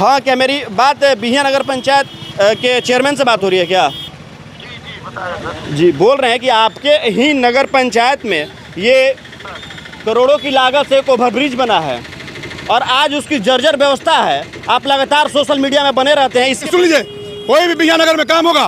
हाँ, क्या मेरी बात बिहिया नगर पंचायत के चेयरमैन से बात हो रही है क्या? जी, बोल रहे हैं कि आपके ही नगर पंचायत में ये करोड़ों की लागत से एक ओवरब्रिज बना है और आज उसकी जर्जर व्यवस्था है। आप लगातार सोशल मीडिया में बने रहते हैं। सुन लीजिए, कोई भी बिहिया नगर में काम होगा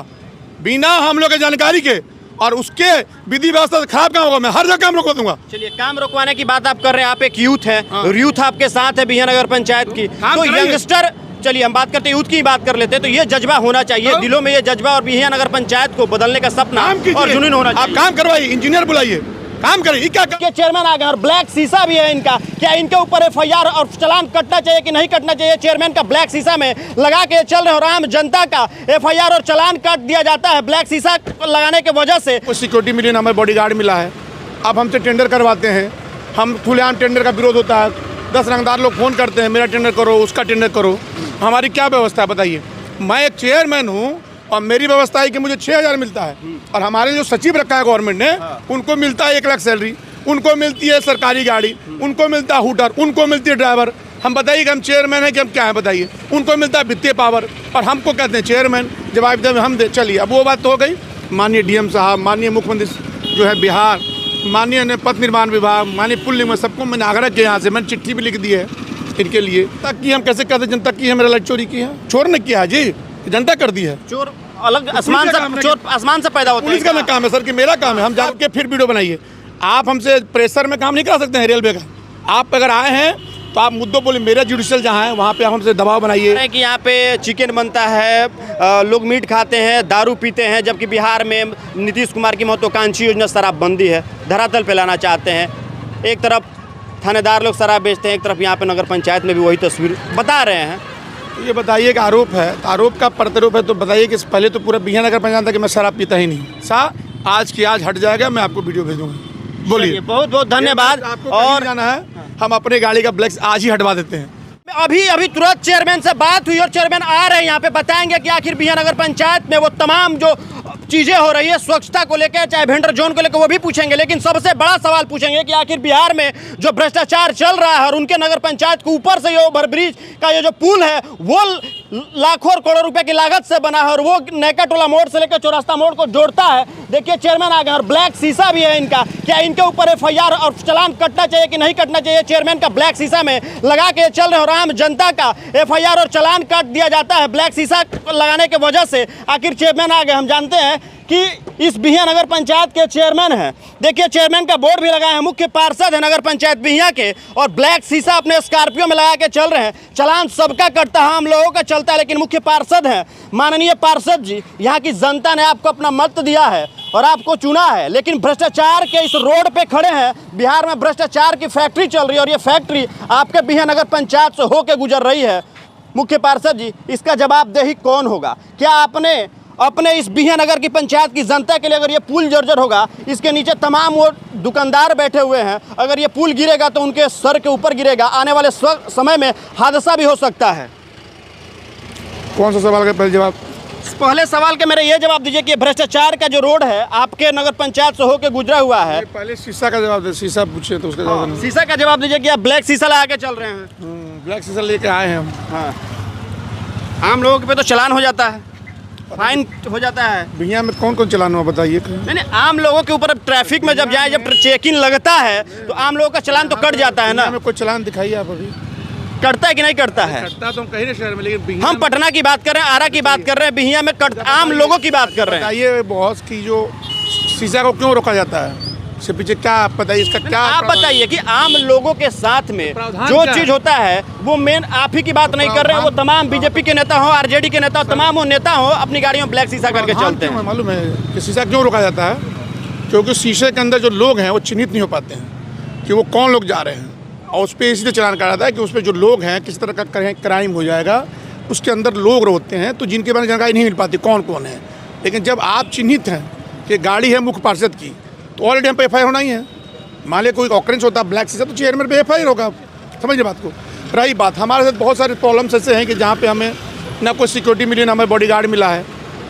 बिना हम लोग के जानकारी के और उसके विधि व्यवस्था से खराब काम होगा, मैं हर जगह काम रोकवा दूंगा। चलिए, काम रोकवाने की बात आप कर रहे हैं, आप एक यूथ हैं। यूथ आपके साथ है बिहिया नगर पंचायत की, तो यंगस्टर, चलिए हम बात करते हैं यूथ की बात कर लेते हैं। तो ये जज्बा होना चाहिए दिलों में, ये जज्बा और बिहिया नगर पंचायत को बदलने का सपना और जुनून होना चाहिए। आप काम करवाइए, इंजीनियर बुलाइए, काम करिए। क्या चेयरमैन आ गए और ब्लैक शीशा भी है इनका, क्या इनके ऊपर एफआईआर और चालान कटना चाहिए कि नहीं कटना चाहिए? चेयरमैन का ब्लैक शीशा में लगा के चल रहे और आम जनता का एफआईआर और चालान काट दिया जाता है ब्लैक शीशा लगाने की वजह से। कुछ सिक्योरिटी मिली, हमें बॉडीगार्ड मिला है। अब हमसे टेंडर करवाते हैं, हम खुलेआम टेंडर का विरोध होता है। 10 रंगदार लोग फ़ोन करते हैं, मेरा टेंडर करो, उसका टेंडर करो। हमारी क्या व्यवस्था है बताइए? मैं एक चेयरमैन हूँ और मेरी व्यवस्था है कि मुझे 6,000 मिलता है और हमारे जो सचिव रखा है गवर्नमेंट ने, उनको मिलता है 1 लाख सैलरी, उनको मिलती है सरकारी गाड़ी, उनको मिलता है हूटर, उनको मिलती है ड्राइवर। हम बताइए कि हम चेयरमैन हैं कि हम क्या है बताइए? उनको मिलता है वित्तीय पावर और हमको कहते हैं चेयरमैन। जवाब दे हम दे, चलिए अब वो बात तो हो गई। माननीय डीएम साहब, माननीय मुख्यमंत्री जो है बिहार, माननीय पथ निर्माण विभाग, माननीय पुल निगम, सबको मैंने आग्रह किया, यहाँ से मैंने चिट्ठी भी लिख दी है इनके लिए, ताकि हम कैसे कहते जनता की है मेरा लाइट चोरी की है। चोर ने किया है जी, जनता कर दी है। चोर अलग आसमान से, चोर आसमान से पैदा होता है। पुलिस का काम है सर कि मेरा काम है, हम जाके फिर वीडियो बनाइए। आप हमसे प्रेशर में काम नहीं करा सकते हैं रेलवे का। आप अगर आए हैं तो आप मुद्दों बोले, मेरा जुडिशियल जहाँ है वहाँ पे आप हमसे दबाव बनाइए कि यहाँ पे चिकन बनता है, लोग मीट खाते हैं, दारू पीते हैं, जबकि बिहार में नीतीश कुमार की महत्वाकांक्षी योजना शराबबंदी है, धरातल पे लाना चाहते हैं। एक तरफ थानेदार लोग शराब बेचते हैं, एक तरफ यहाँ पे नगर पंचायत में भी वही तस्वीर बता रहे हैं। तो ये बताइए कि आरोप है, तो आरोप का प्रतिरूप है, तो बताइए कि पहले तो पूरा बिहिया नगर पंचायत था कि मैं शराब पीता ही नहीं। आज की आज हट जाएगा, मैं आपको वीडियो भेजूंगा। बोलिए। बहुत बहुत धन्यवाद। और जाना है, हम अपने गाड़ी का ब्लैक आज ही हटवा देते हैं। अभी तुरंत चेयरमैन से बात हुई और चेयरमैन आ रहे हैं यहाँ पे, बताएंगे कि आखिर बिहिया नगर पंचायत में वो तमाम जो चीजें हो रही है स्वच्छता को लेकर, चाहे वेंडर जोन को लेकर, वो भी पूछेंगे। लेकिन सबसे बड़ा सवाल पूछेंगे कि आखिर बिहार में जो भ्रष्टाचार चल रहा है और उनके नगर पंचायत के ऊपर से ये ओवरब्रिज का ये जो पुल है वो लाखों और करोड़ों रुपए की लागत से बना है और वो नैका टोला मोड़ से लेकर चौरास्ता मोड़ को जोड़ता है। देखिए, चेयरमैन आ गए और ब्लैक शीशा भी है इनका, क्या इनके ऊपर एफआईआर और चालान कटना चाहिए कि नहीं कटना चाहिए? चेयरमैन का ब्लैक शीशा में लगा के चल रहे और आम जनता का एफआईआर और चालान काट दिया जाता है ब्लैक शीशा लगाने की वजह से। आखिर चेयरमैन आ गए, हम जानते हैं कि इस बिहिया नगर पंचायत के चेयरमैन हैं। देखिए, चेयरमैन का बोर्ड भी लगाए हैं, मुख्य पार्षद है नगर पंचायत बिहिया के और ब्लैक शीशा अपने स्कॉर्पियो में लगा के चल रहे हैं। चालान सबका कटता है, हम लोगों का चलता है, लेकिन मुख्य पार्षद हैं। माननीय पार्षद जी, यहाँ की जनता ने आपको अपना मत दिया है और आपको चुना है, लेकिन भ्रष्टाचार के इस रोड पे खड़े हैं। बिहार में भ्रष्टाचार की फैक्ट्री चल रही है और ये फैक्ट्री आपके बिहिया नगर पंचायत से होकर गुजर रही है। मुख्य पार्षद जी, इसका जवाबदेही कौन होगा? क्या आपने अपने इस बिहिया नगर की पंचायत की जनता के लिए, अगर ये पुल जर्जर होगा, इसके नीचे तमाम वो दुकानदार बैठे हुए हैं, अगर ये पुल गिरेगा तो उनके सर के ऊपर गिरेगा, आने वाले समय में हादसा भी हो सकता है। कौन सा सवाल का पहले जवाब? पहले सवाल के मेरे ये जवाब दीजिए कि भ्रष्टाचार का जो रोड है आपके नगर पंचायत से होकर गुजरा हुआ है। पहले शीशा का जवाब दे, शीशा पूछे तो उसका जवाब। शीशा का जवाब दीजिए कि आप ब्लैक शीशा लगा के चल रहे हैं। ब्लैक शीशा लेके आए हैं हम। हाँ, आम लोगों पे तो चालान हो जाता है, फाइन हो जाता है। बिहिया में कौन कौन चालान हुआ बताइए? नहीं, आम लोगों के ऊपर ट्रैफिक में जब जाए, जब चेकिंग लगता है तो आम लोगों का चालान तो कट जाता है ना। कोई चालान दिखाइए आप अभी। कटता है कि नहीं कटता है? कटता तो हम कहीं शहर में, लेकिन हम पटना की बात कर रहे हैं, आरा की बात कर रहे हैं, बिहिया में आम लोगों की बात कर रहे हैं। बताइए बॉस की जो शीशा को क्यों रोका जाता है, इसके पीछे क्या आप बताइए, इसका क्या? आप बताइए कि आम लोगों के साथ में जो चीज होता है वो मेन आप ही की बात नहीं कर रहे हैं, वो तमाम बीजेपी के नेता हो, आरजेडी के नेता हो, तमाम वो नेता हो अपनी गाड़ियों में ब्लैक शीशा करके चलते हैं। मालूम है कि शीशा क्यों रोका जाता है? क्योंकि शीशे के अंदर जो लोग हैं वो चिन्हित नहीं हो पाते हैं कि वो कौन लोग जा रहे हैं, और उस पर इसलिए चालान काटा जाता है कि उस पर जो लोग हैं किस तरह का क्राइम हो जाएगा, उसके अंदर लोग होते हैं तो जिनके बारे में जानकारी नहीं मिल पाती कौन कौन है। लेकिन जब आप चिन्हित हैं कि गाड़ी है मुख्य पार्षद की, तो ऑलरेडी हम पे एफआईआर होना ही है। मान लिया कोई ऑकरेंस होता है ब्लैक शीशा, तो चेयरमैन पे एफआईआर होगा। समझिए बात को। रही बात, हमारे साथ बहुत सारे प्रॉब्लम्स ऐसे हैं कि जहाँ पे हमें ना कोई सिक्योरिटी मिली, ना हमें बॉडीगार्ड मिला है।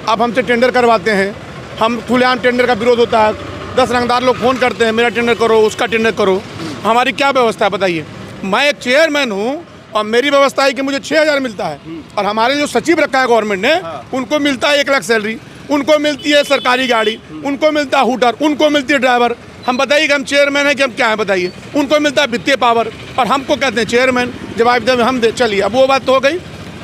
अब हमसे टेंडर करवाते हैं, हम खुलेआम टेंडर का विरोध होता है। 10 रंगदार लोग फ़ोन करते हैं, मेरा टेंडर करो, उसका टेंडर करो। हमारी क्या व्यवस्था है बताइए? मैं एक चेयरमैन हूँ और मेरी व्यवस्था है कि मुझे 6,000 मिलता है, और हमारे जो सचिव रखा है गवर्नमेंट ने, उनको मिलता है 1 लाख सैलरी, उनको मिलती है सरकारी गाड़ी, उनको मिलता है हूटर, उनको मिलती है ड्राइवर। हम बताइए कि हम चेयरमैन है कि हम क्या है, बताइए। उनको मिलता है वित्तीय पावर, और हमको कहते हैं चेयरमैन, जवाब हम दे। चलिए, अब वो बात तो हो गई।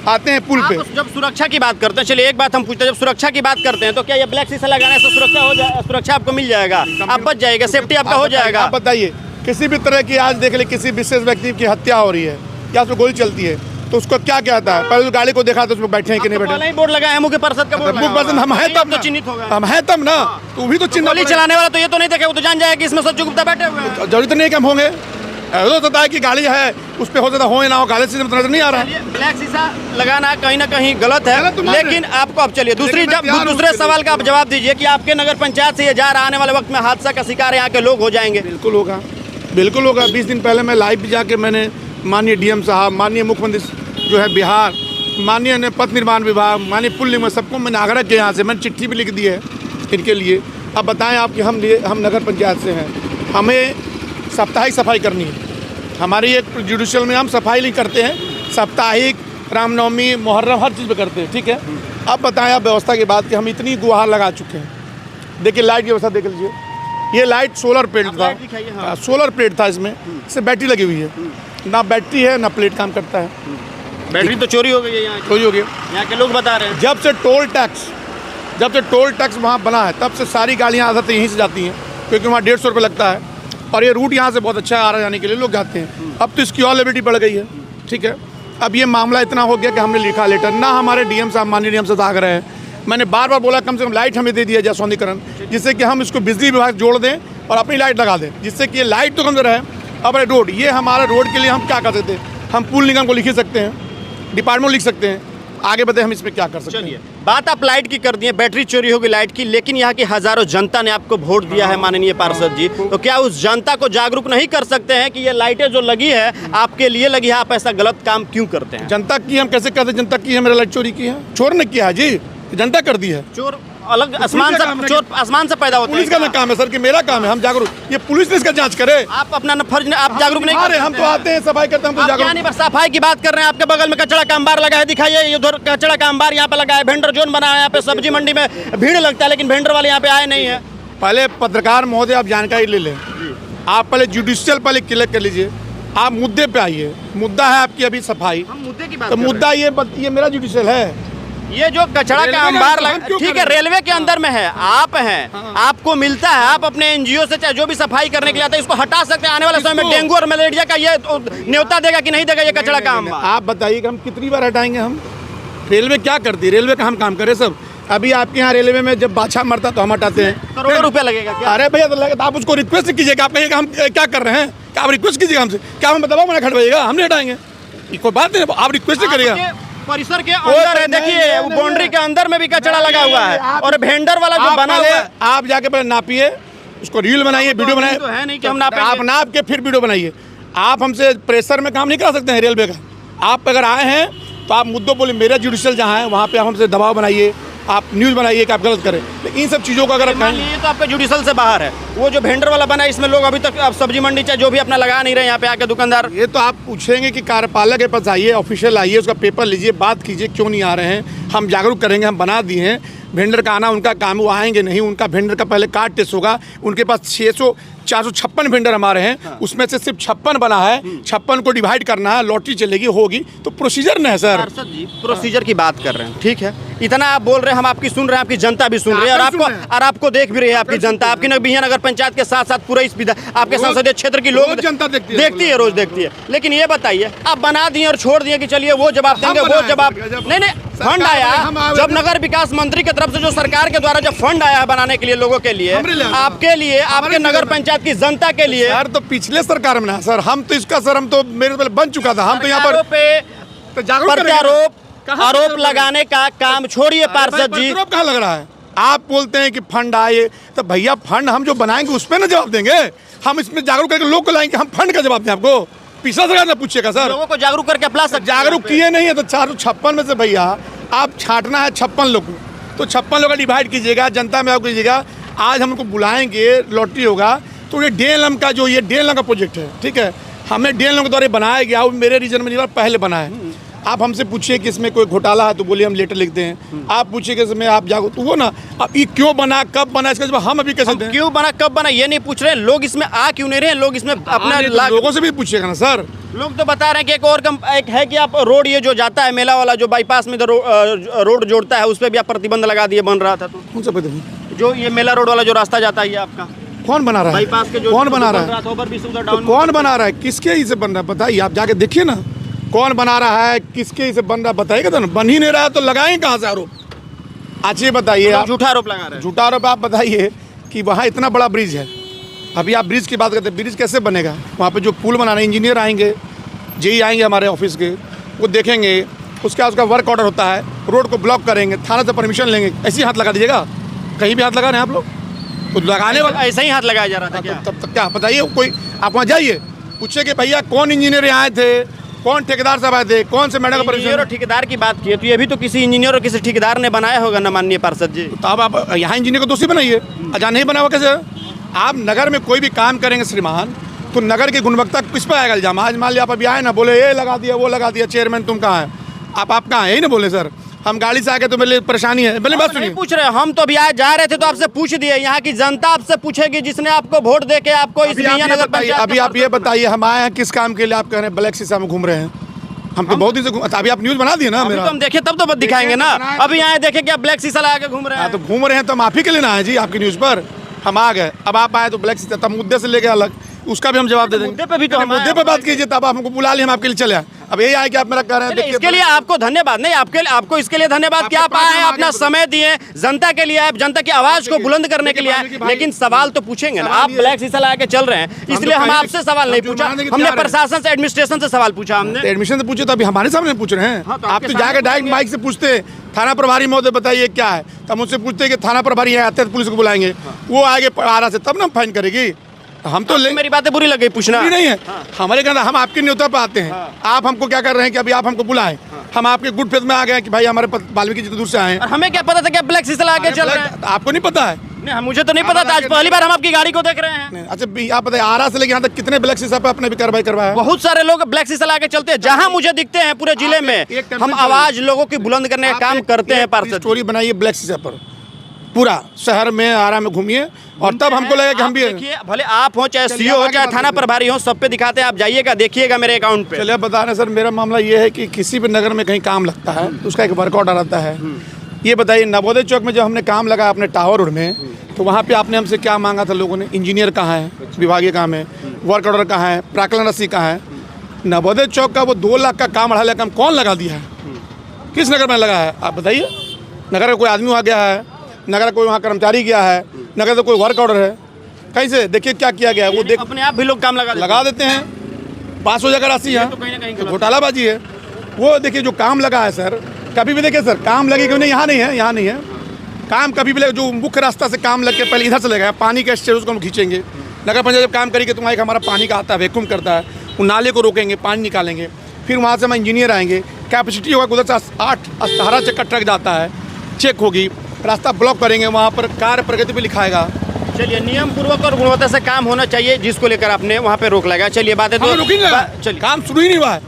आते हैं पुल पे। जब सुरक्षा की बात करते हैं, चलिए एक बात हम पूछते हैं, जब सुरक्षा की बात करते हैं तो क्या ये ब्लैक शीशा लगाने से सुरक्षा हो जाए, सुरक्षा आपको मिल जाएगा, आप बच जाएगा, सेफ्टी आपका हो जाएगा? आप बताइए, किसी भी तरह की आज देख ले, किसी विशेष व्यक्ति की हत्या हो रही है या उसमें गोली चलती है, तो उसको क्या कहता है? पहले गाड़ी को देखा तो उसमें बैठे हैं कि नहीं बैठे। बोर्ड लगाए हैं, मुख्य पार्षद का बोर्ड मुख्य पार्षद हम हैं तब तो चिन्हित होगा, हम हैं तब ना, तो भी तो चिन्ह। गोली चलाने वाला तो ये तो नहीं देखे, वो तो जान जाएगा कि इसमें सज्जू गुप्ता बैठे हुए हैं। जरूरत नहीं है कि हम होंगे, ऐसा होता है कि गाड़ी है उस पर हो जाता हो या ना हो, काले शीशे में तो नजर नहीं आ रहा है। ब्लैक शीशा लगाना कहीं ना कहीं गलत है, लेकिन आपको अब चलिए दूसरे सवाल का आप जवाब दीजिए कि आपके नगर पंचायत से ये जा रहा, आने वाले वक्त में हादसा का शिकार यहाँ के लोग हो जाएंगे? बिल्कुल होगा, बिल्कुल होगा। 20 दिन पहले मैं लाइव भी जाके मैंने माननीय डीएम साहब, माननीय मुख्यमंत्री जो है बिहार, माननीय पथ निर्माण विभाग, माननीय पुल निगम, सबको मैंने आग्रह किया, यहाँ से मैंने चिट्ठी भी लिख दी है इनके लिए। अब बताएं आप कि हम नगर पंचायत से हैं, हमें साप्ताहिक सफाई करनी है। हमारी एक जुडिशियल में हम सफाई नहीं करते हैं, साप्ताहिक, रामनवमी, मुहर्रम, हर चीज़ पे करते हैं, ठीक है। अब बताएं आप व्यवस्था की बात कि हम इतनी गुहार लगा चुके हैं। देखिए लाइट की व्यवस्था देख लीजिए, ये लाइट सोलर प्लेट था, सोलर प्लेट था, इसमें से बैटरी लगी हुई है, ना बैटरी है ना प्लेट काम करता है। बैटरी तो चोरी हो गई है, यहाँ चोरी हो गई, यहाँ के लोग बता रहे हैं। जब से टोल टैक्स वहाँ बना है, तब से सारी गाड़ियाँ आधार यहीं से जाती हैं, क्योंकि वहाँ 150 रुपये लगता है, और ये रूट यहाँ से बहुत अच्छा है, आने जाने के लिए लोग जाते हैं। अब तो इसकी और लिबर्टी बढ़ गई है, ठीक है। अब ये मामला इतना हो गया कि हमने लिखा लेटर, ना हमारे डीएम साहब, माननीय डीएम साहब आग्रह है, मैंने बार बार बोला कम से कम लाइट हमें दे दिया जाए सौंदर्यीकरण, जिससे कि हम इसको बिजली विभाग जोड़ दें और अपनी लाइट लगा दें, जिससे कि ये लाइट तो कम से रहे। अब रोड, ये हमारा रोड के लिए हम क्या कर सकते हैं? हम पुल निगम को लिख ही सकते हैं, डिपार्टमेंट लिख सकते हैं, आगे बताइए हम इसमें क्या कर सकते हैं। बात आप लाइट की कर दिए, बैटरी चोरी होगी लाइट की, लेकिन यहाँ की हजारों जनता ने आपको वोट दिया है माननीय पार्षद जी, तो क्या उस जनता को जागरूक नहीं कर सकते हैं कि ये लाइटें जो लगी है आपके लिए लगी है, आप ऐसा गलत काम क्यों करते हैं? जनता की हम कैसे कहते हैं? जनता की है, मेरा लाइट चोरी की है? चोर ने किया है जी, जनता कर दी है। चोर अलग आसमान से, चोर आसमान से पैदा होता है। पुलिस का ना काम है सर कि मेरा काम है, हम जागरूक, ये पुलिस ने इसका जांच करे। आप अपना फर्ज, आप जागरूक नहीं कर, हम तो आते हैं सफाई करते हैं, हम तो जागरूक नहीं। बस सफाई की बात कर रहे हैं, आपके बगल में कचरा का अंबार लगा है, दिखाइए, ये उधर कचरा का अंबार यहाँ पे लगा है, वेंडर जोन बना है, यहाँ पे सब्जी मंडी में भीड़ लगता है, लेकिन वेंडर वाले यहाँ पे आए नहीं है। पहले पत्रकार महोदय आप जानकारी ले लें, आप पहले जुडिशियल पहले क्लियर कर लीजिए, आप मुद्दे पे आइए। मुद्दा है आपकी अभी सफाई, हम मुद्दे की बात तो मुद्दा ये मेरा जुडिशियल है। ये जो कचरा का अंबार ठीक है, रेलवे के अंदर में है, आप हैं, आपको मिलता है, आप अपने एनजीओ से चाहे जो भी सफाई करने के लिए आता है, इसको हटा सकते हैं। आने वाले समय में डेंगू और मलेरिया का ये न्योता देगा कि नहीं देगा ये कचरा का अंबार? आप बताइए कि हम कितनी बार हटाएंगे? हम रेलवे क्या करती है? रेलवे का हम काम करें सब। अभी आपके यहाँ रेलवे में जब बाछा मरता तो हम हटाते हैं, करोड़ों रुपया लगेगा क्या? अरे भैया तो लगेगा, आप उसको रिक्वेस्ट कीजिएगा, आप कहिएगा हम क्या कर रहे हैं, क्या आप रिक्वेस्ट कीजिएगा हमसे, क्या हम दबाव में खड़वाइएगा? हम नहीं हटाएंगे, कोई बात नहीं, आप रिक्वेस्ट करिएगा। परिसर के अंदर है, देखिए वो बाउंड्री के अंदर में भी कचरा लगा हुआ है, और भेंडर वाला जो बना हुआ है, आप जाके पहले नापिए, उसको रील बनाइए, वीडियो बनाइए, तो है नहीं कि हम आप नाप के फिर वीडियो बनाइए। आप हमसे प्रेशर में काम नहीं करा सकते हैं रेलवे का। आप अगर आए हैं तो आप मुद्दों बोले, मेरा जुडिशियल जहाँ है वहाँ पे आप हमसे दबाव बनाइए, आप न्यूज़ बनाइए कि आप गलत करें, लेकिन इन सब चीज़ों को अगर मान लीजिए तो आपका जुडिशियल से बाहर है, वो जो भेंडर वाला बना है, इसमें लोग अभी तक आप सब्जी मंडी चाहे जो भी अपना लगा नहीं रहे यहाँ पे आके दुकानदार। ये तो आप पूछेंगे कि कार्यपालक के पास आइए, ऑफिशियल आइए, उसका पेपर लीजिए, बात कीजिए क्यों नहीं आ रहे हैं, हम जागरूक करेंगे, हम बना दिए हैं। भेंडर का आना उनका काम, वो आएंगे नहीं, उनका भेंडर का पहले कार्ड टेस्ट होगा। उनके पास 456 भेंडर हमारे हैं, उसमें से सिर्फ 56 बना है, 56 को डिवाइड करना है, लॉटरी चलेगी, होगी, तो प्रोसीजर न है सर। पार्षद जी प्रोसीजर की बात कर रहे हैं, ठीक है, इतना आप बोल रहे हैं, हम आपकी सुन रहे हैं, आपकी जनता भी सुन रही है, और आपको देख भी रही है आपकी जनता, आपकी नगर पंचायत के साथ साथ पूरा इस आपके संसदीय क्षेत्र की लोग जनता देखती है, रोज देखती है। लेकिन ये बताइए, आप बना दिए और छोड़ दिए कि चलिए वो जवाब देंगे, वो जवाब नहीं, फंड आया जब नगर विकास मंत्री की तरफ से, जो सरकार के द्वारा जब फंड आया है बनाने के लिए, लोगों के लिए, आपके लिए, आपके नगर पंचायत की जनता के लिए। यार तो पिछले सरकार में ना सर, हम तो इसका सर, हम तो मेरे पहले बन चुका था, हम तो यहाँ पर प्रत्यारोप आरोप लगाने का काम छोड़िए पार्षद जी। कहाँ लग रहा है? आप बोलते हैं कि फंड आए, तो भैया फंड हम जो बनाएंगे उस पर ना जवाब देंगे, हम इसमें जागरूक करके लोग को लाएंगे, हम फंड का जवाब दें आपको? पिछला सरकार ने पूछेगा सर, लोगों को जागरूक करके अपना सकते, जागरूक किए नहीं है तो 456 में से भैया आप छांटना है 56 लोग को, तो 56 लोग का डिवाइड कीजिएगा, जनता में आप कीजिएगा। आज हम उनको बुलाएंगे, लॉटरी होगा, तो ये DLM का जो ये DLM का प्रोजेक्ट है, ठीक है, हमें DL के द्वारा बनाया गया, वो मेरे रीजन में नहीं पहले बना है। आप हमसे पूछिए कि इसमें कोई घोटाला है तो बोलिए हम लेटर लिखते हैं। आप पूछिए कि इसमें आप जागो तो वो ना, अब ये क्यों बना, कब बना, इसका जवाब हम अभी कैसे दें? क्यों बना, कब बना, ये नहीं पूछ रहे लोग, इसमें आ क्यों नहीं रहे लोग, इसमें अपना लोगों से भी पूछिएगा ना सर। लोग तो बता रहे हैं कि एक और एक है कि आप रोड ये जो जाता है मेला वाला, जो बाईपास में रोड जोड़ता है, उस पर भी आप प्रतिबंध लगा दिए, बन रहा था तो। कौन सा प्रतिबंध? जो ये मेला रोड वाला जो रास्ता जाता है ये आपका, कौन बना रहा है? बाईपास के जो कौन बना रहा है? तो कौन बना रहा है, किसके ही से बन रहा है बताइए, आप जाके देखिए ना कौन बना रहा है, किसके ही से बन रहा है बताइएगा तो ना। बन ही नहीं रहा है तो लगाएं कहाँ से आरोप? अच्छा ये बताइए, आप झूठा आरोप लगा रहे हैं। झूठा आरोप आप बताइए कि वहाँ इतना बड़ा ब्रिज है, अभी आप ब्रिज की बात करते हैं, ब्रिज कैसे बनेगा? वहाँ पे जो पुल बनाना है, इंजीनियर आएंगे, जेई आएंगे हमारे ऑफिस के, वो देखेंगे, उसका वर्क ऑर्डर होता है, रोड को ब्लॉक करेंगे, थाना से परमिशन लेंगे, ऐसे ही हाथ लगा दीजिएगा? कहीं भी हाथ लगा रहे हैं आप लोग? तो लगाने वाला ऐसा ही हाथ लगाया जा रहा था क्या? तब तक क्या बताइए, कोई आप वहाँ जाइए, पूछिए कि भैया कौन इंजीनियर यहाँ आए थे, कौन ठेकेदार साहब आए थे, कौन से मैडम का इंजीनियर और ठेकेदार की बात की तो ये भी तो किसी इंजीनियर और किसी ठेकेदार ने बनाया होगा ना माननीय पार्षद जी। तो अब आप यहाँ इंजीनियर को दोषी बनाइए, अजा नहीं बना हुआ कैसे? आप नगर में कोई भी काम करेंगे श्रीमान, तो नगर की गुणवत्ता किस पर आएगा इल्जाम? आज मान लिया आप अभी आए ना, बोले ये लगा दिया, वो लगा दिया, चेयरमैन तुम कहाँ है? आप कहाँ है? यही ना बोले सर, हम गाड़ी से आके तो मेरे लिए परेशानी है। पहले बात सुनिए, पूछ रहे हम तो अभी आज जा रहे थे तो आपसे पूछ दिए, यहाँ की जनता आपसे पूछेगी जिसने आपको वोट दे के आपको इस नगर पंचायत। अभी आप ये बताइए हम आए हैं किस काम के लिए? आप कह रहे हैं ब्लैक शीशा में घूम रहे हैं, हम तो बहुत दिन से अभी आप न्यूज़ बना दिए ना मेरा, तो हम देखे तब तो दिखाएंगे ना। अभी यहाँ देखे कि आप ब्लैक शीशा लगा के घूम रहे हैं, तो घूम रहे हैं तो हम आप ही के लिए ना है जी, आपकी न्यूज़ पर हम आ गए। अब आप आए तो ब्लैक शीशा, तब मुद्दे से लेके अलग, उसका भी हम जवाब दे देंगे। मुद्दे पे भी तो मुद्दे पे बात कीजिए, तब आप हमको बुला लिए, हम आपके लिए चले आए। अब यही आए कि आप मेरा कह रहे हैं, इसके लिए आपको धन्यवाद नहीं, आपको इसके लिए धन्यवाद कि आप आए हैं, अपना समय दिए, जनता के लिए आए, जनता की आवाज को बुलंद करने के लिए आए, लेकिन सवाल तो पूछेंगे ना। आप ब्लैक शीशा लगा के चल रहे हैं, इसलिए हम आपसे सवाल नहीं पूछा, हमने प्रशासन से, एडमिनिस्ट्रेशन से सवाल पूछा। हमने एडमिशन से पूछे तो अभी हमारे सामने पूछ रहे हैं। आप तो जाकर डायरेक्ट माइक से पूछते, थाना प्रभारी महोदय बताइए क्या है, तब मुझसे पूछते कि थाना प्रभारी यहाँ आते हैं, पुलिस को बुलाएंगे, वो आगे आरा से तब ना फाइन करेगी। हम तो मेरी बातें बुरी लग गई पूछना नहीं है, हमारे कहना हम आपके न्योता पे आते हैं। आप हमको क्या कर रहे हैं कि अभी आप हमको बुलाएं, हम आपके गुड फेथ में आ गए कि भाई हमारे वाल्मीकि जितनी दूर से आए हैं। हमें क्या पता था कि ब्लैक शीशा लगा के चल रहे हैं? आपको नहीं पता है? नहीं, मुझे तो नहीं पता था, आज पहली बार हम आपकी गाड़ी को देख रहे हैं। अच्छा आप बताइए, आरा से लेके यहाँ तक कितने ब्लैक शीशा पे आपने भी कार्रवाई करवाया? बहुत सारे लोग ब्लैक शीशा लगा के चलते हैं, जहाँ मुझे दिखते हैं पूरे जिले में, हम आवाज लोगों की बुलंद करने का काम करते हैं। पार्षद स्टोरी बनाइए ब्लैक शीशा पर, पूरा शहर में आरा में घूमिए, और तब हमको लगेगा कि हम भी देखिए, भले आप हो चाहे सीओ हो चाहे थाना प्रभारी हो, सब पे दिखाते हैं, आप जाइएगा देखिएगा मेरे अकाउंट पे। चलिए बता रहे सर, मेरा मामला ये है कि किसी भी नगर में कहीं काम लगता है तो उसका एक वर्क ऑर्डर आता है। ये बताइए, नवोदय चौक में जब हमने काम लगाया अपने टावर रोड में, तो वहाँ पे आपने हमसे क्या मांगा था लोगों ने? इंजीनियर कहाँ है, विभागीय काम है, वर्क ऑर्डर कहाँ है, प्राक्कलन रसीद कहाँ है? नवोदय चौक का वो 2 लाख का काम, 2.5 लाख काम कौन लगा दिया है? किस नगर में लगा है आप बताइए? नगर का कोई आदमी वहाँ गया है, नगर कोई वहाँ कर्मचारी गया है, नगर तो कोई वर्क ऑर्डर है? कहीं से देखिए क्या किया गया है, वो देख अपने आप भी लोग काम लगा देते हैं, पास हो जाएगा राशि है, तो घोटालाबाजी है। वो देखिए जो काम लगा है सर, कभी भी देखिए सर काम लगे क्यों नहीं, यहाँ नहीं है, यहाँ नहीं है काम, कभी भी लगे जो मुख्य रास्ता से काम लग के पहले इधर से लगेगा, पानी के स्टेज को हम खींचेंगे। नगर पंचायत जब काम करेगी तो वहाँ एक हमारा पानी का आता है, वैक्यूम करता है, वो नाले को रोकेंगे, पानी निकालेंगे, फिर वहाँ से हम इंजीनियर आएंगे, कैपेसिटी होगा उधर से 8-18 चक्कर ट्रक जाता है, चेक होगी, रास्ता ब्लॉक करेंगे, वहाँ पर कार्य प्रगति पे लिखाएगा। चलिए, नियम पूर्वक और गुणवत्ता से काम होना चाहिए, जिसको लेकर आपने वहाँ पे रोक लगा। चलिए बातें तो चलिए, काम शुरू ही नहीं हुआ है,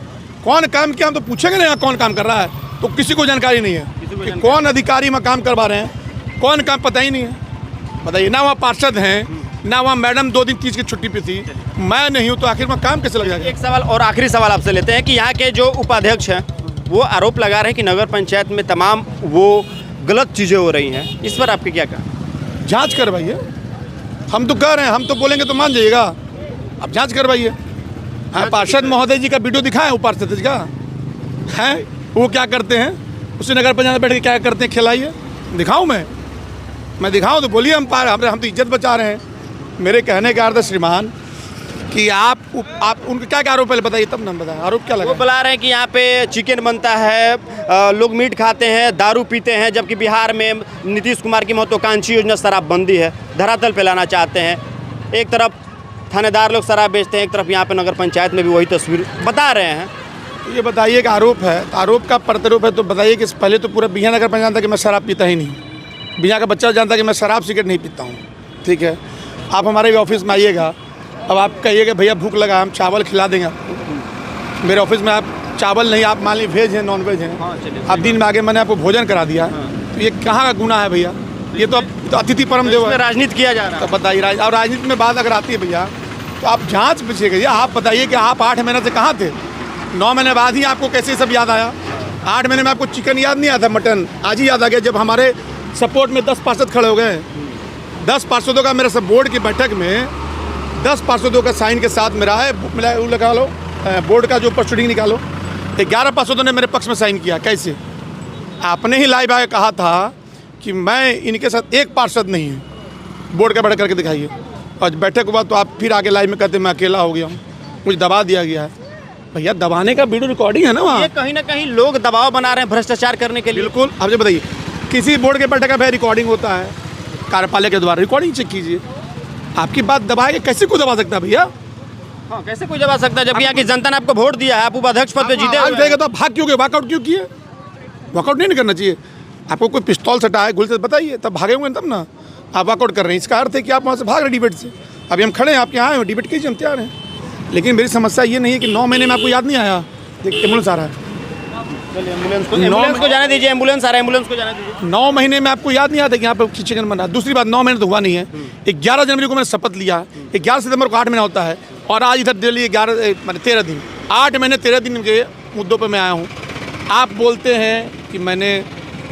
कौन काम किया हम तो पूछेंगे ना, कौन काम कर रहा है, तो किसी को जानकारी नहीं है कि कौन अधिकारी में काम करवा रहे हैं, कौन काम पता ही नहीं है। बताइए ना, वहाँ पार्षद हैं ना, वहाँ मैडम 2 दिन 30 की छुट्टी पे थी, मैं नहीं हूँ, तो आखिर में काम कैसे लग जाएगा? एक सवाल और आखिरी सवाल आपसे लेते हैं कि यहाँ के जो उपाध्यक्ष हैं वो आरोप लगा रहे हैं कि नगर पंचायत में तमाम वो गलत चीज़ें हो रही हैं, इस पर आपके क्या कहा? जांच करवाइए, हम तो कह रहे हैं, हम तो बोलेंगे तो मान जाइएगा, आप जांच करवाइए। हाँ, पार्षद महोदय जी का वीडियो दिखाएं, वो पार्षद का है, वो क्या करते हैं, उसी नगर पंचायत बैठ के क्या करते हैं, खिलाइए, दिखाऊं मैं दिखाऊं तो बोलिए, हम हम तो इज्जत बचा रहे हैं। मेरे कहने का अर्थ श्रीमान कि आप उनका क्या आरोप पहले बताइए, तब नाम बताएं, आरोप क्या लगा? वो बुला रहे हैं कि यहाँ पे चिकन बनता है, लोग मीट खाते हैं, दारू पीते हैं, जबकि बिहार में नीतीश कुमार की महत्वाकांक्षी योजना शराबबंदी है, धरातल पे लाना चाहते हैं। एक तरफ थानेदार लोग शराब बेचते हैं, एक तरफ यहाँ पे नगर पंचायत में भी वही तस्वीर बता रहे हैं। ये बताइए कि आरोप है, तो आरोप का प्रतिरूप है, तो बताइए कि पहले तो पूरा बिहार नगर पंचायत जानता कि मैं शराब पीता ही नहीं, बिहार का बच्चा जानता कि मैं शराब सिगरेट नहीं पीता हूँ, ठीक है? आप हमारे भी ऑफिस में आइएगा, अब आप कहिए कि भैया भूख लगा, हम चावल खिला देंगे आपको। मेरे ऑफिस में आप चावल नहीं, आप मान लीजिए वेज हैं नॉन वेज हैं, अब दिन में आगे मैंने आपको भोजन करा दिया, तो ये कहाँ का गुनाह है भैया? ये तो अतिथि परम देव है। राजनीति किया जा रहा है। तो बताइए, और राजनीति में बात अगर आती है भैया, तो आप जांच पीछे करिए। आप बताइए कि आप 8 महीने से कहाँ थे? 9 महीने बाद ही आपको कैसे सब याद आया? 8 महीने में आपको चिकन याद नहीं आता, मटन आज ही याद आ गया, जब हमारे सपोर्ट में 10 पार्षद खड़े हो गए। 10 पार्षदों का मेरे सब बोर्ड की बैठक में 10 पार्षदों का साइन के साथ मेरा है, मिला वो लगा लो, बोर्ड का जो प्रोसीडिंग निकालो, 11 पार्षदों ने मेरे पक्ष में साइन किया। कैसे? आपने ही लाइव आके कहा था कि मैं इनके साथ एक पार्षद नहीं है, बोर्ड का बैठक करके दिखाइए। और बैठक के बाद तो आप फिर आगे लाइव में कहते मैं अकेला हो गया हूँ, मुझे दबा दिया गया है। भैया दबाने का वीडियो रिकॉर्डिंग है ना वहाँ। ये कहीं ना कहीं लोग दबाव बना रहे हैं भ्रष्टाचार करने के लिए। बिल्कुल। आप जो बताइए, किसी बोर्ड के बैठक का भाई रिकॉर्डिंग होता है कार्यपालक के द्वारा, रिकॉर्डिंग चेक कीजिए। आपकी बात दबाएगा, कैसे को दबा सकता है भैया? हाँ, कैसे कोई दबा सकता है जब यहाँ की जनता ने आपको वोट दिया है, आप उपाध्यक्ष पद पे जीते हुए हैं। तो भाग क्यों गए? वॉकआउट क्यों किए? वॉकआउट नहीं करना चाहिए। आपको कोई पिस्तौल सटा है, गोली से बताइए, तब भागे हुए तब ना आप वॉकआउट कर रहे हैं। इसका अर्थ है कि आप वहाँ से भाग रहे डिबेट से। अभी हम खड़े हैं, आपके यहाँ आए डिबेट कीजिए, हम तैयार हैं। लेकिन मेरी समस्या ये नहीं है कि 9 महीने में आपको याद नहीं आया एम्बुलेंस आ रहा है। एम्बुलेंस को जाने दीजिए, एम्बुलेंस आ रहा है, एम्बुलेंस को जाने दीजिए। 9 महीने में आपको याद नहीं आता कि यहाँ पे चिकन बना। दूसरी बात, 9 महीने तो हुआ नहीं है। 11 जनवरी को मैंने शपथ लिया, 11 सितंबर को 8 महीना होता है, और आज इधर दिल्ली 13 दिन, 8 महीने 13 दिन के मुद्दों पर मैं आया हूँ। आप बोलते हैं कि मैंने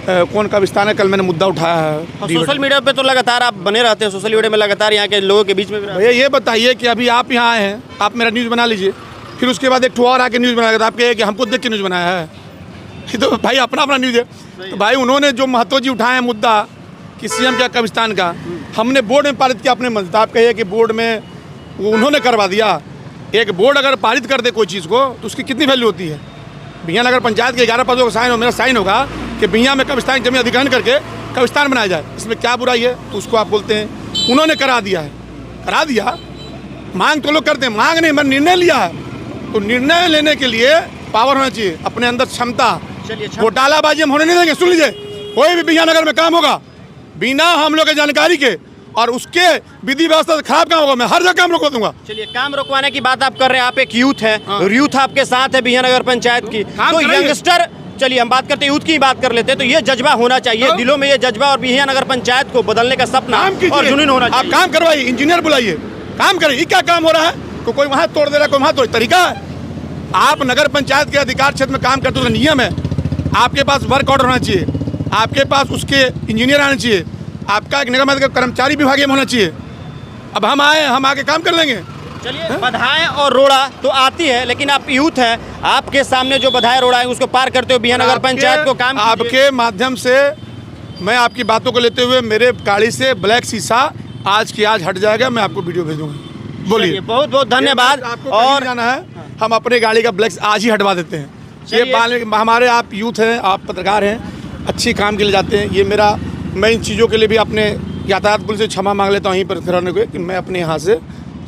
कौन का विस्तार है, कल मैंने मुद्दा उठाया है। सोशल मीडिया पे तो लगातार आप बने रहते हैं, सोशल मीडिया में लगातार यहाँ के लोगों के बीच में भी रहते हैं। भैया ये बताइए कि अभी आप यहाँ आए हैं, आप मेरा न्यूज़ बना लीजिए, फिर उसके बाद एक ठो और आके न्यूज़ बनाएगा, तो आप कहिए कि हमको देख के न्यूज़ बनाया है। ये तो भाई अपना अपना न्यूज़ है। तो भाई उन्होंने जो महतो जी उठाए हैं मुद्दा कि सीएम क्या कब्रिस्तान का, हमने बोर्ड में पारित किया अपने मन से। आप कहिए कि बोर्ड में उन्होंने करवा दिया। एक बोर्ड अगर पारित कर दे कोई चीज़ को तो उसकी कितनी वैल्यू होती है? बिहान नगर पंचायत के 11 पदों का साइन हो, मेरा साइन होगा कि बिहान में कब्रिस्तान की जमीन अधिग्रहण करके कब्रिस्तान बनाया जाए, इसमें क्या बुराई है? तो उसको आप बोलते हैं उन्होंने करा दिया है। करा दिया, मांग तो लोग करते हैं, मांग नहीं, मैंने निर्णय लिया है। तो निर्णय लेने के लिए पावर होना चाहिए, अपने अंदर क्षमता। घोटालाबाजी हम होने नहीं देंगे। सुन लीजिए, कोई भी बिहान नगर में काम होगा बिना हम लोग की जानकारी के और उसके विधि व्यवस्था से खराब काम होगा, मैं हर जगह काम रोकवा दूंगा। चलिए, काम रोकवाने की बात आप कर रहे हैं, आप एक यूथ है, यूथ आपके साथ है बिहान नगर पंचायत की, तो यंगस्टर, चलिए हम बात करते हैं यूथ की बात कर लेते हैं। तो ये जज्बा होना चाहिए दिलों में, ये जज्बा, और बिहान नगर पंचायत को बदलने का सपना और जुनून होना चाहिए। आप काम करवाइए, इंजीनियर बुलाइए, काम करिए। क्या काम हो रहा है? तो कोई वहाँ तोड़ दे रहा है, कोई वहाँ तोड़, तरीका है। आप नगर पंचायत के अधिकार क्षेत्र में काम करते हो तो नियम है, आपके पास वर्क ऑर्डर होना चाहिए, आपके पास उसके इंजीनियर आना चाहिए, आपका एक निगम का कर्मचारी विभाग में होना चाहिए। अब हम आए, हम आके काम कर लेंगे। चलिए, बाधाएं और रोड़ा तो आती है, लेकिन आप यूथ हैं, आपके सामने जो बाधाएं रोड़ा है उसको पार करते हो बिहान नगर पंचायत को काम आपके माध्यम से मैं आपकी बातों को लेते हुए मेरे गाड़ी से ब्लैक शीशा आज की आज हट जाएगा, मैं आपको वीडियो भेजूंगा। बोलिए। बहुत बहुत धन्यवाद। और जाना है, हम अपने गाड़ी का ब्लैक आज ही हटवा देते हैं। ये हमारे आप यूथ हैं, आप पत्रकार हैं, अच्छी काम के लिए जाते हैं। ये मेरा, मैं इन चीज़ों के लिए भी अपने यातायात पुलिस से क्षमा मांग लेता हूँ यहीं पर रहने को, कि मैं अपने यहाँ से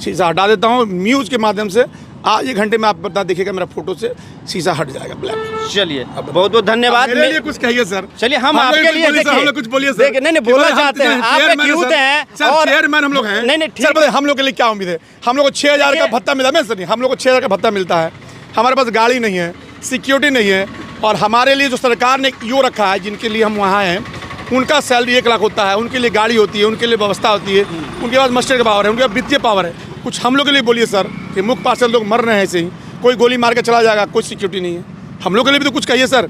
शीशा हटा देता हूँ। न्यूज़ के माध्यम से आज 1 घंटे में आप बता देखिएगा, मेरा फोटो से शीशा हट जाएगा ब्लैक। चलिए, बहुत बहुत धन्यवाद। मेरे लिए कुछ कहिए सर। चलिए, हम आपके लिए हम लोग कुछ बोलिए सर। नहीं बोलना चाहते हैं, आप एक यूथ हैं और चेयरमैन हम लोग हैं। नहीं ठीक है, हम लोग के लिए क्या उम्मीद है? हम लोग को 6000 का भत्ता मिला है सर, हम लोग को 6000 का भत्ता मिलता है। हमारे पास गाड़ी नहीं है, सिक्योरिटी नहीं है, और हमारे लिए जो सरकार ने यो रखा है, जिनके लिए हम वहाँ हैं, उनका सैलरी 1 लाख होता है, उनके लिए गाड़ी होती है, उनके लिए व्यवस्था होती है, उनके पास मस्टर का पावर है, उनके पास वित्तीय पावर है। कुछ हम लोग के लिए बोलिए सर, कि मुख्य पार्षद लोग मर रहे हैं ऐसे ही, कोई गोली मार के चला जाएगा, कोई सिक्योरिटी नहीं है। हम लोग के लिए भी तो कुछ कहिए सर,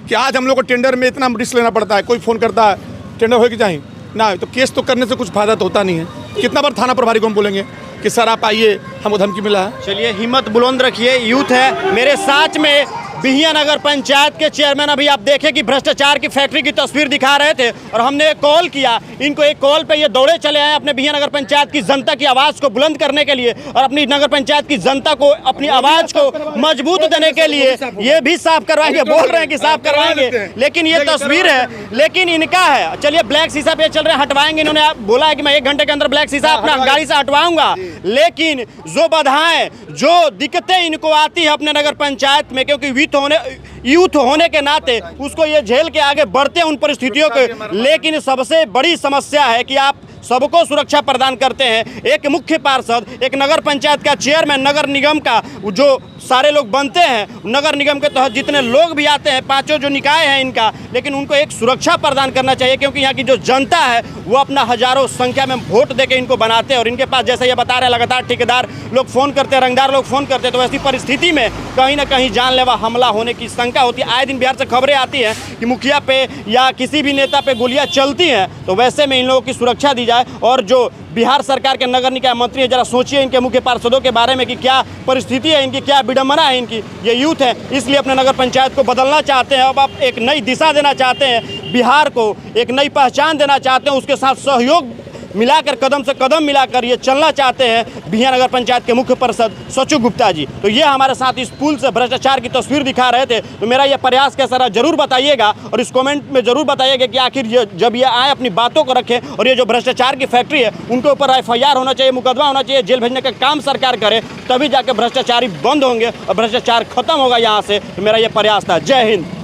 कि आज हम लोग को टेंडर में इतना रिस्क लेना पड़ता है। कोई फ़ोन करता है टेंडर हो कि चाहिए ना, तो केस तो करने से कुछ फायदा तो होता नहीं है। कितना बार थाना प्रभारी को हम बोलेंगे कि सर आप आइए, हमको धमकी मिला है। चलिए, हिम्मत बुलंद रखिए, यूथ है। मेरे साथ में बिहिया नगर पंचायत के चेयरमैन, अभी आप देखें कि भ्रष्टाचार की फैक्ट्री की तस्वीर दिखा रहे थे, और हमने कॉल किया इनको, एक कॉल पे ये दौड़े चले आए अपने बिहिया नगर पंचायत की जनता की आवाज़ को बुलंद करने के लिए, और अपनी नगर पंचायत की जनता को अपनी आवाज़ को मजबूत देने के लिए ये भी साफ करवाएंगे, बोल रहे हैं कि साफ करवाएंगे, लेकिन ये तस्वीर है, लेकिन इनका है। चलिए, ब्लैक शीशा पे चल रहे हैं, हटवाएंगे। इन्होंने बोला है कि मैं 1 घंटे के अंदर ब्लैक शीशा अपना गाड़ी से हटवाऊंगा, लेकिन जो बाधाएं, जो दिक्कतें इनको आती है अपने नगर पंचायत में, क्योंकि यूथ होने के नाते उसको ये झेल के आगे बढ़ते हैं उन परिस्थितियों को। लेकिन सबसे बड़ी समस्या है कि आप सबको सुरक्षा प्रदान करते हैं। एक मुख्य पार्षद, एक नगर पंचायत का चेयरमैन, नगर निगम का जो सारे लोग बनते हैं, नगर निगम के तहत जितने लोग भी आते हैं, पांचों जो निकाय हैं इनका, लेकिन उनको एक सुरक्षा प्रदान करना चाहिए, क्योंकि यहाँ की जो जनता है वो अपना हजारों संख्या में वोट देके इनको बनाते हैं। और इनके पास, जैसे ये बता रहे हैं, लगातार ठेकेदार लोग फ़ोन करते हैं, रंगदार लोग फ़ोन करते हैं, तो ऐसी परिस्थिति में कहीं ना कहीं जानलेवा हमला होने की शंका होती है। आए दिन बिहार से खबरें आती हैं कि मुखिया पे या किसी भी नेता पे गोलियां चलती हैं, तो वैसे में इन लोगों की सुरक्षा दी जाए। और जो बिहार सरकार के नगर निकाय मंत्री हैं, जरा सोचिए इनके मुख्य पार्षदों के बारे में कि क्या परिस्थिति है इनकी, क्या विडंबना है इनकी। ये यूथ है, इसलिए अपने नगर पंचायत को बदलना चाहते हैं। अब आप एक नई दिशा देना चाहते हैं, बिहार को एक नई पहचान देना चाहते हैं, उसके साथ सहयोग मिलाकर, कदम से कदम मिलाकर ये चलना चाहते हैं बिहियां नगर पंचायत के मुख्य पार्षद सचू गुप्ता जी। तो ये हमारे साथ इस पुल से भ्रष्टाचार की तस्वीर दिखा रहे थे। तो मेरा ये प्रयास कैसा रहा जरूर बताइएगा, और इस कमेंट में जरूर बताइएगा कि आखिर ये जब ये आए अपनी बातों को रखें, और ये जो भ्रष्टाचार की फैक्ट्री है उनके ऊपर FIR होना चाहिए, मुकदमा होना चाहिए, जेल भेजने का काम सरकार करे, तभी जाके भ्रष्टाचारी बंद होंगे और भ्रष्टाचार खत्म होगा यहाँ से। तो मेरा ये प्रयास था। जय हिंद।